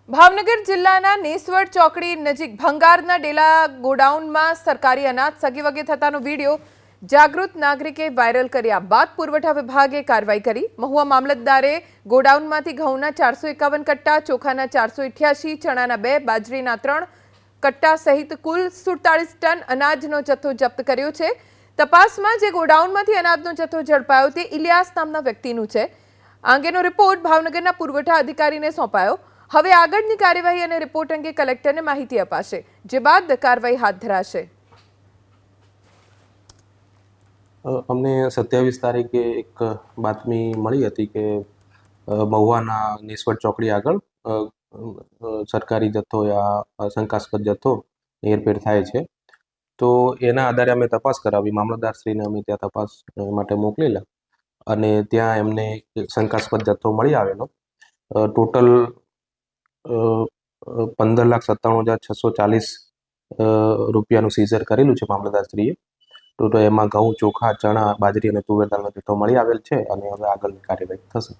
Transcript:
ભાવનગર જિલ્લાના નેસવડ ચોકડી નજીક ભંગારના ડેલા ગોડાઉનમાં સરકારી અનાજ સગીવગે થતાનો વિડીયો જાગૃત નાગરિકે વાયરલ કર્યા બાદ પુરવઠા વિભાગે કાર્યવાહી કરી। મહુવા મામલતદારે ગોડાઉનમાંથી ઘઉંના 451 કટ્ટા, ચોખાના 488, ચણાના 2, બાજરીના 3 કટ્ટા સહિત કુલ 47 ટન અનાજનો જથ્થો જપ્ત કર્યો છે। તપાસમાં જે ગોડાઉનમાંથી અનાજનો જથ્થો ઝડપાયો તે ઇલિયાસ નામના વ્યક્તિનું છે। આ અંગેનો રિપોર્ટ ભાવનગરના પુરવઠા અધિકારીને સોંપાયો। હવે આગળની કાર્યવાહી અને રિપોર્ટ અંગે કલેક્ટરને માહિતી અપાશે, જે બાદ કાર્યવાહી હાથ ધરાશે। અમને 27 તારીખે એક બાતમી મળી હતી કે મહુવાના નેસવડ ચોકડી આગળ સરકારી જથ્થો યા શંકાસ્પદ જથ્થો હેરફેર થાય છે। તો એના આધારે અમે તપાસ કરાવી, મામલતદારશ્રીને અમે ત્યાં તપાસ માટે મોકલેલા અને ત્યાં એમને શંકાસ્પદ જથ્થો મળી આવેલો। ટોટલ 15,97,640 રૂપિયાનું સીઝર કરેલું છે મામલતદારશ્રીએ। તો એમાં ઘઉં, ચોખા, ચણા, બાજરી અને તુવેર દાળનો જથ્થો મળી આવેલ છે અને હવે આગળની કાર્યવાહી થશે।